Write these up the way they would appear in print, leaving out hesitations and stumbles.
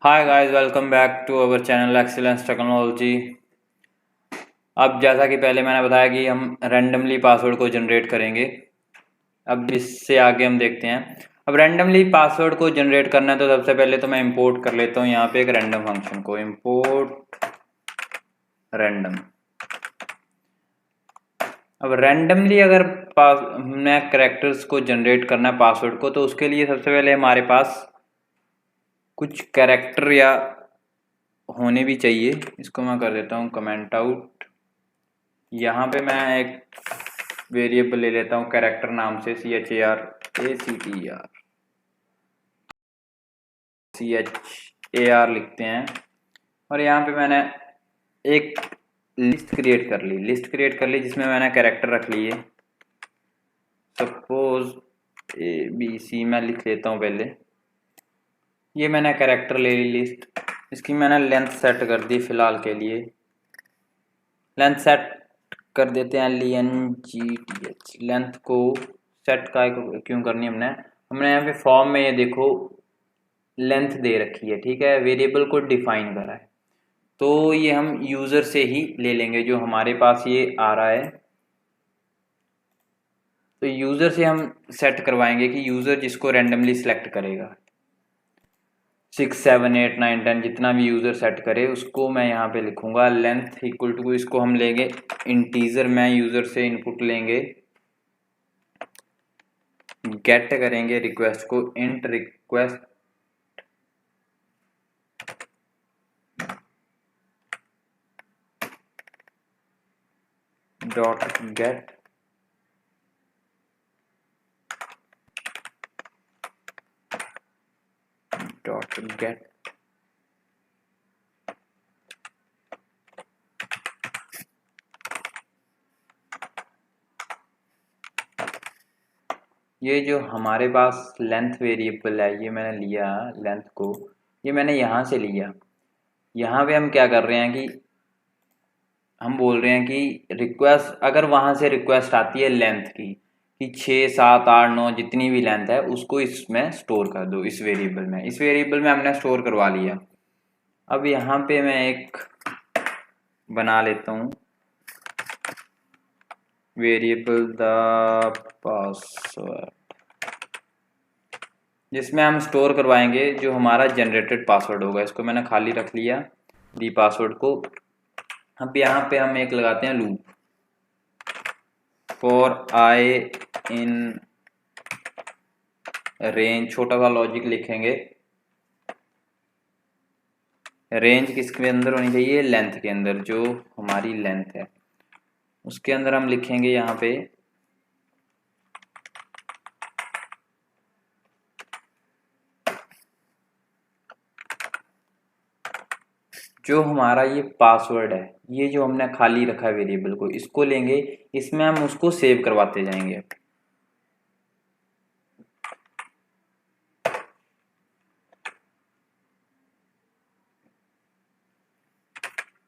Hi guys, welcome back to our channel excellence technology. अब जैसा कि पहले मैंने बताया कि हम रैंडमली पासवर्ड को जनरेट करेंगे। अब इससे आगे हम देखते हैं। अब रैंडमली पासवर्ड को जनरेट करना है तो सबसे पहले तो मैं इंपोर्ट कर लेता हूँ यहाँ पे एक रैंडम फंक्शन को, इंपोर्ट रैंडम। अब रैंडमली अगर हमने कैरेक्टर्स को जनरेट करना है पासवर्ड को, तो उसके लिए सबसे पहले हमारे पास कुछ कैरेक्टर या होने भी चाहिए। इसको मैं कर देता हूँ कमेंट आउट। यहाँ पे मैं एक वेरिएबल ले लेता हूँ कैरेक्टर नाम से, CHAR लिखते हैं। और यहाँ पे मैंने एक लिस्ट क्रिएट कर ली जिसमें मैंने कैरेक्टर रख लिए। सपोज ABC मैं लिख लेता हूँ पहले। ये मैंने कैरेक्टर ले ली लिस्ट। इसकी मैंने लेंथ सेट कर दी फिलहाल के लिए। लेंथ सेट कर देते हैं LENGTH। लेंथ को सेट का क्यों करनी हमने यहाँ पे फॉर्म में ये देखो लेंथ दे रखी है, ठीक है, वेरिएबल को डिफाइन करा है। तो ये हम यूज़र से ही ले लेंगे जो हमारे पास ये आ रहा है। तो यूज़र से हम सेट करवाएंगे कि यूज़र जिसको रैंडमली सिलेक्ट करेगा 6 7 8 9 10 जितना भी यूज़र सेट करे उसको मैं यहाँ पे लिखूंगा लेंथ इक्वल टू, इसको हम लेंगे इंटीजर। मैं यूज़र से इनपुट लेंगे, गेट करेंगे रिक्वेस्ट को, int request dot gate dot gate ये जो हमारे पास लेंथ वेरिएबल है ये मैंने लिया लेंथ को, ये मैंने यहाँ से लिया। यहाँ पे हम क्या कर रहे हैं कि हम बोल रहे हैं कि रिक्वेस्ट, अगर वहाँ से रिक्वेस्ट आती है लेंथ की कि 6 7 8 9 जितनी भी लेंथ है उसको इसमें स्टोर कर दो इस वेरिएबल में। इस वेरिएबल में हमने स्टोर करवा लिया। अब यहाँ पे मैं एक बना लेता हूँ वेरिएबल द पासवर्ड, जिसमें हम स्टोर करवाएंगे जो हमारा जनरेटेड पासवर्ड होगा। इसको मैंने खाली रख लिया दी पासवर्ड को। अब यहाँ पे हम एक लगाते हैं loop, for I in range, छोटा सा लॉजिक लिखेंगे। रेंज किसके अंदर होनी चाहिए? लेंथ के अंदर। जो हमारी लेंथ है उसके अंदर हम लिखेंगे यहाँ पे जो हमारा ये पासवर्ड है, ये जो हमने खाली रखा है वेरिएबल को, इसको लेंगे, इसमें हम उसको सेव करवाते जाएंगे।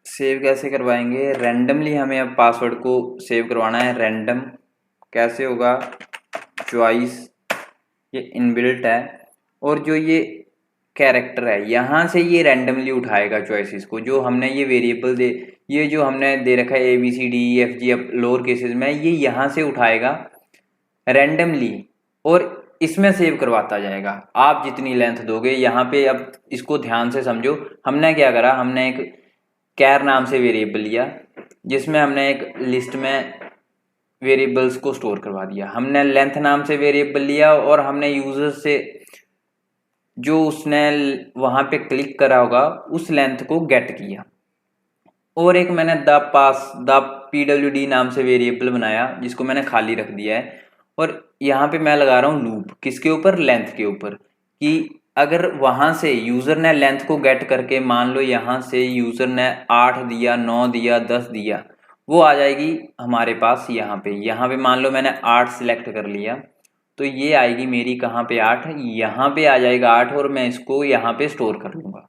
सेव कैसे करवाएंगे? रैंडमली हमें अब पासवर्ड को सेव करवाना है। रैंडम कैसे होगा? चॉइस, ये इनबिल्ट है। और जो ये कैरेक्टर है यहाँ से ये रैंडमली उठाएगा चॉइसेस को, जो हमने ये वेरिएबल दे, ये जो हमने दे रखा है ABCDEFG अब लोअर केसेस में, ये यहाँ से उठाएगा रैंडमली और इसमें सेव करवाता जाएगा। आप जितनी लेंथ दोगे यहाँ पे, अब इसको ध्यान से समझो। हमने क्या करा, हमने एक कैर नाम से वेरिएबल लिया जिसमें हमने एक लिस्ट में वेरिएबल्स को स्टोर करवा दिया। हमने लेंथ नाम से वेरिएबल लिया और हमने यूजर से जो उसने वहां पे क्लिक करा होगा उस लेंथ को गेट किया। और एक मैंने द PWD नाम से वेरिएबल बनाया जिसको मैंने खाली रख दिया है। और यहाँ पे मैं लगा रहा हूँ लूप, किसके ऊपर? लेंथ के ऊपर। कि अगर वहां से यूजर ने लेंथ को गेट करके, मान लो यहाँ से यूजर ने 8 दिया, 9 दिया, 10 दिया, वो आ जाएगी हमारे पास यहाँ पे। यहाँ पे मान लो मैंने 8 सिलेक्ट कर लिया तो ये आएगी मेरी कहाँ पे? 8 यहाँ पे आ जाएगा 8 और मैं इसको यहाँ पे स्टोर कर लूँगा।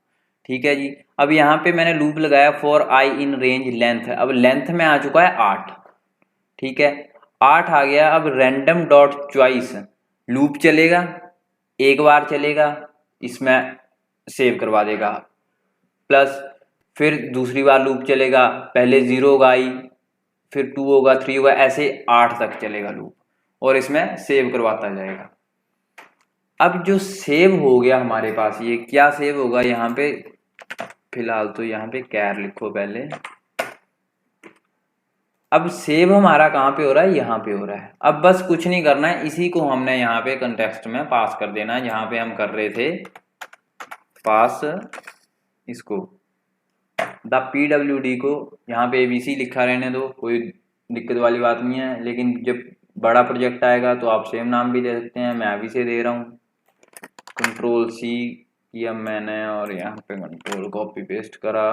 ठीक है जी। अब यहाँ पे मैंने लूप लगाया for I in range length. अब लेंथ में आ चुका है 8, ठीक है, 8 आ गया। अब रैंडम डॉट चॉइस लूप चलेगा, एक बार चलेगा, इसमें सेव करवा देगा। प्लस फिर दूसरी बार लूप चलेगा, पहले 0 होगा आई, फिर 2 होगा, 3 होगा, ऐसे 8 तक चलेगा लूप और इसमें सेव करवाता जाएगा। अब जो सेव हो गया हमारे पास, ये क्या सेव होगा यहाँ पे, फिलहाल तो यहाँ पे कैर लिखो पहले। अब सेव हमारा कहाँ पे हो रहा है, यहाँ पे हो रहा है। अब बस कुछ नहीं करना है, इसी को हमने यहाँ पे कंटेक्स्ट में पास कर देना है। यहाँ पे हम कर रहे थे पास इसको द PWD को, यहाँ पे ABC लिखा रहने दो, कोई दिक्कत वाली बात नहीं है। लेकिन जब बड़ा प्रोजेक्ट आएगा तो आप सेम नाम भी दे सकते हैं, मैं अभी से दे रहा हूँ। Ctrl+C किया मैंने और यहाँ पे कंट्रोल कॉपी पेस्ट करा।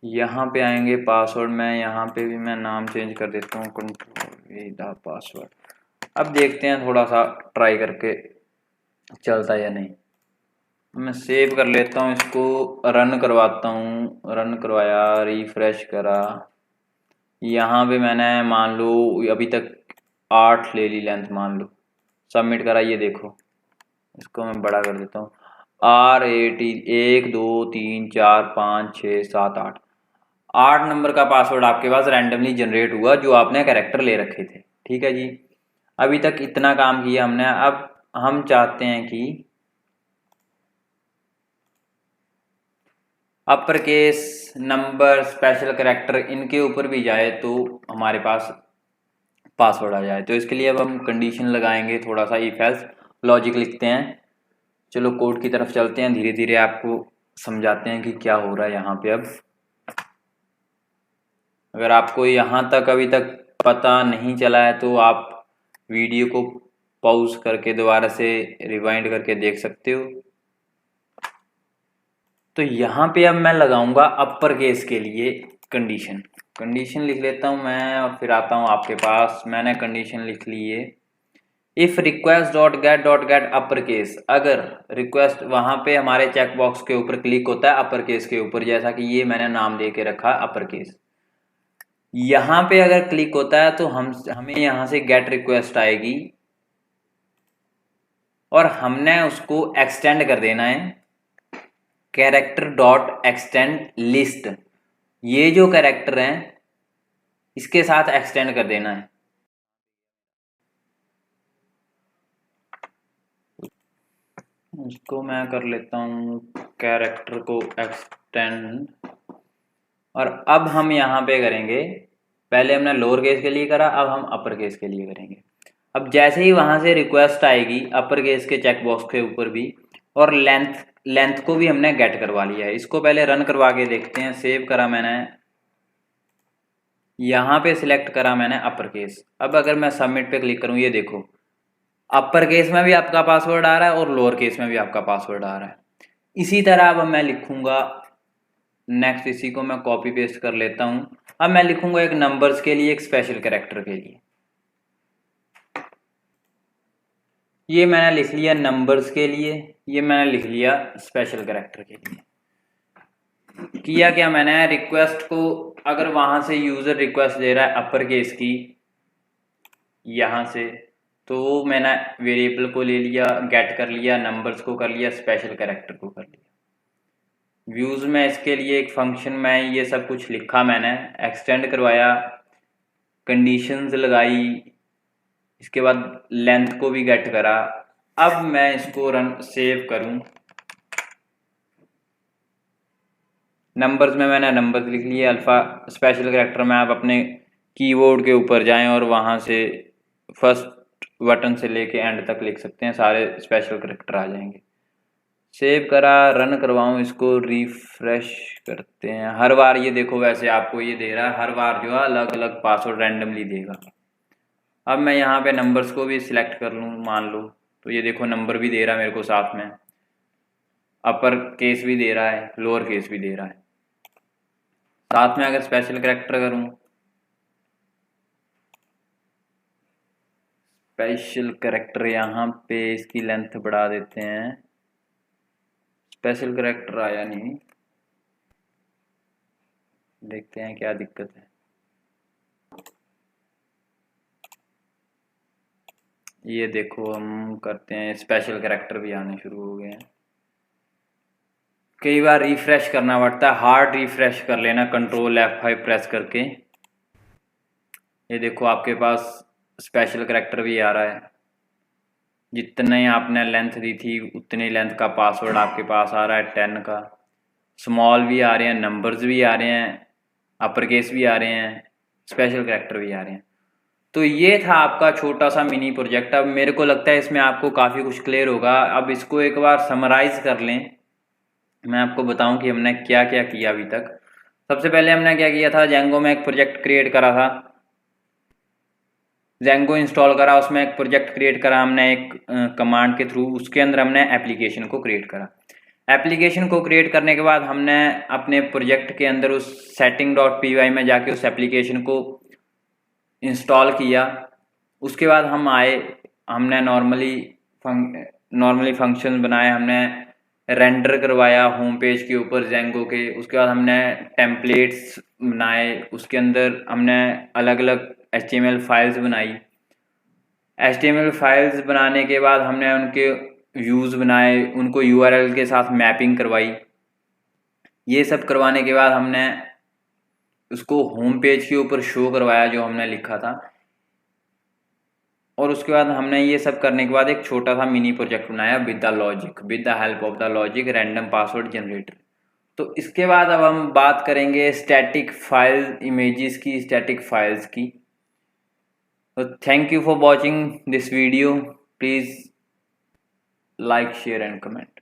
यहाँ पे आएंगे पासवर्ड में, यहाँ पे भी मैं नाम चेंज कर देता हूँ कंट्रोल पासवर्ड। अब देखते हैं थोड़ा सा ट्राई करके चलता है या नहीं। मैं सेव कर लेता हूँ, इसको रन करवाता हूँ। रन करवाया, रिफ्रेश करा, यहाँ पे मैंने मान लो अभी तक 8 ले ली लेंथ मान लो। सबमिट करा, ये देखो इसको मैं बड़ा कर देता हूँ। R8 1 2 3 4 5 6 7 8 8 नंबर का पासवर्ड आपके पास रैंडमली जनरेट हुआ जो आपने कैरेक्टर ले रखे थे। ठीक है जी, अभी तक इतना काम किया हमने। अब हम चाहते हैं कि upper case, number, special character इनके ऊपर भी जाए तो हमारे पास पासवर्ड आ जाए। तो इसके लिए अब हम कंडीशन लगाएंगे, थोड़ा सा इफ एल्स लॉजिक लिखते हैं। चलो कोड की तरफ चलते हैं, धीरे धीरे आपको समझाते हैं कि क्या हो रहा है यहाँ पे। अब अगर आपको यहाँ तक अभी तक पता नहीं चला है तो आप वीडियो को पॉज करके दोबारा से रिवाइंड करके देख सकते हो। तो यहाँ पे अब मैं लगाऊंगा अपर केस के लिए कंडीशन लिख लेता हूँ मैं और फिर आता हूँ आपके पास। मैंने कंडीशन लिख ली है, if request dot gate upper case. अगर रिक्वेस्ट वहां पे हमारे चेकबॉक्स के ऊपर क्लिक होता है अपर केस के ऊपर, जैसा कि ये मैंने नाम दे के रखा अपर केस, यहाँ पे अगर क्लिक होता है तो हमें यहाँ से गेट रिक्वेस्ट आएगी और हमने उसको एक्सटेंड कर देना है कैरेक्टर डॉट एक्सटेंड लिस्ट। ये जो कैरेक्टर है इसके साथ एक्सटेंड कर देना है। इसको मैं कर लेता हूँ कैरेक्टर को एक्सटेंड। और अब हम यहाँ पे करेंगे, पहले हमने लोअर केस के लिए करा, अब हम अपर केस के लिए करेंगे। अब जैसे ही वहां से रिक्वेस्ट आएगी अपर केस के चेकबॉक्स के ऊपर भी, और लेंथ को भी हमने गेट करवा लिया है। इसको पहले रन करवा के देखते हैं। सेव करा मैंने, यहाँ पे सिलेक्ट करा मैंने अपर केस। अब अगर मैं सबमिट पे क्लिक करूँ, ये देखो अपर केस में भी आपका पासवर्ड आ रहा है और लोअर केस में भी आपका पासवर्ड आ रहा है। इसी तरह अब मैं लिखूंगा नेक्स्ट, इसी को मैं कॉपी पेस्ट कर लेता हूं। अब मैं लिखूंगा एक नंबर्स के लिए, एक स्पेशल कैरेक्टर के लिए। ये मैंने लिख लिया नंबर्स के लिए, ये मैंने लिख लिया स्पेशल कैरेक्टर के लिए। किया क्या मैंने, रिक्वेस्ट को अगर वहां से यूजर रिक्वेस्ट दे रहा है अपर केस की यहां से, तो मैंने वेरिएबल को ले लिया, गेट कर लिया, नंबर्स को कर लिया, स्पेशल कैरेक्टर को कर लिया। व्यूज में इसके लिए एक फंक्शन में ये सब कुछ लिखा मैंने, एक्सटेंड करवाया, कंडीशंस लगाई, इसके बाद लेंथ को भी गेट करा। अब मैं इसको रन सेव करूं, नंबर्स में मैंने नंबर्स लिख लिए अल्फा। स्पेशल कैरेक्टर में आप अपने कीबोर्ड के ऊपर जाएं और वहां से फर्स्ट बटन से लेके एंड तक लिख सकते हैं, सारे स्पेशल कैरेक्टर आ जाएंगे। सेव करा, रन करवाऊं इसको, रिफ्रेश करते हैं। हर बार ये देखो वैसे आपको ये दे रहा है, हर बार जो है अलग अलग पासवर्ड रैंडमली देगा। अब मैं यहाँ पे नंबर्स को भी सिलेक्ट कर लूँ मान लो, तो ये देखो नंबर भी दे रहा है मेरे को, साथ में अपर केस भी दे रहा है, लोअर केस भी दे रहा है। साथ में अगर स्पेशल कैरेक्टर करूँ, स्पेशल कैरेक्टर यहाँ पे इसकी लेंथ बढ़ा देते हैं। स्पेशल कैरेक्टर आया नहीं, देखते हैं क्या दिक्कत है। ये देखो हम करते हैं, स्पेशल कैरेक्टर भी आने शुरू हो गए हैं। कई बार रिफ्रेश करना पड़ता है, हार्ड रिफ्रेश कर लेना कंट्रोल F5 प्रेस करके। ये देखो आपके पास स्पेशल कैरेक्टर भी आ रहा है, जितने आपने लेंथ दी थी उतनी लेंथ का पासवर्ड आपके पास आ रहा है 10 का। स्मॉल भी आ रहे हैं, नंबर्स भी आ रहे हैं, अपर केस भी आ रहे हैं, स्पेशल कैरेक्टर भी आ रहे हैं। तो ये था आपका छोटा सा मिनी प्रोजेक्ट। अब मेरे को लगता है इसमें आपको काफ़ी कुछ क्लियर होगा। अब इसको एक बार समराइज कर लें, मैं आपको बताऊं कि हमने क्या क्या किया अभी तक। सबसे पहले हमने क्या किया था, जेंगो में एक प्रोजेक्ट क्रिएट करा था, जेंगो इंस्टॉल करा, उसमें एक प्रोजेक्ट क्रिएट करा हमने एक कमांड के थ्रू। उसके अंदर हमने एप्लीकेशन को क्रिएट करा। एप्लीकेशन को क्रिएट करने के बाद हमने अपने प्रोजेक्ट के अंदर उस setting.py में जाके उस एप्लीकेशन को इंस्टॉल किया। उसके बाद हम आए, हमने नॉर्मली फंक्शन बनाए, हमने रेंडर करवाया होम पेज के ऊपर जेंगो के। उसके बाद हमने टेम्पलेट्स बनाए, उसके अंदर हमने अलग अलग HTML फाइल्स बनाई। HTML फाइल्स बनाने के बाद हमने उनके व्यूज़ बनाए, उनको URL के साथ मैपिंग करवाई। ये सब करवाने के बाद हमने उसको होम पेज के ऊपर शो करवाया जो हमने लिखा था। और उसके बाद हमने ये सब करने के बाद एक छोटा सा मिनी प्रोजेक्ट बनाया with the help of the logic random password generator. तो इसके बाद अब हम बात करेंगे स्टैटिक फाइल इमेजेस की, स्टैटिक फाइल्स की। तो thank you for watching this video. Please like, share and comment.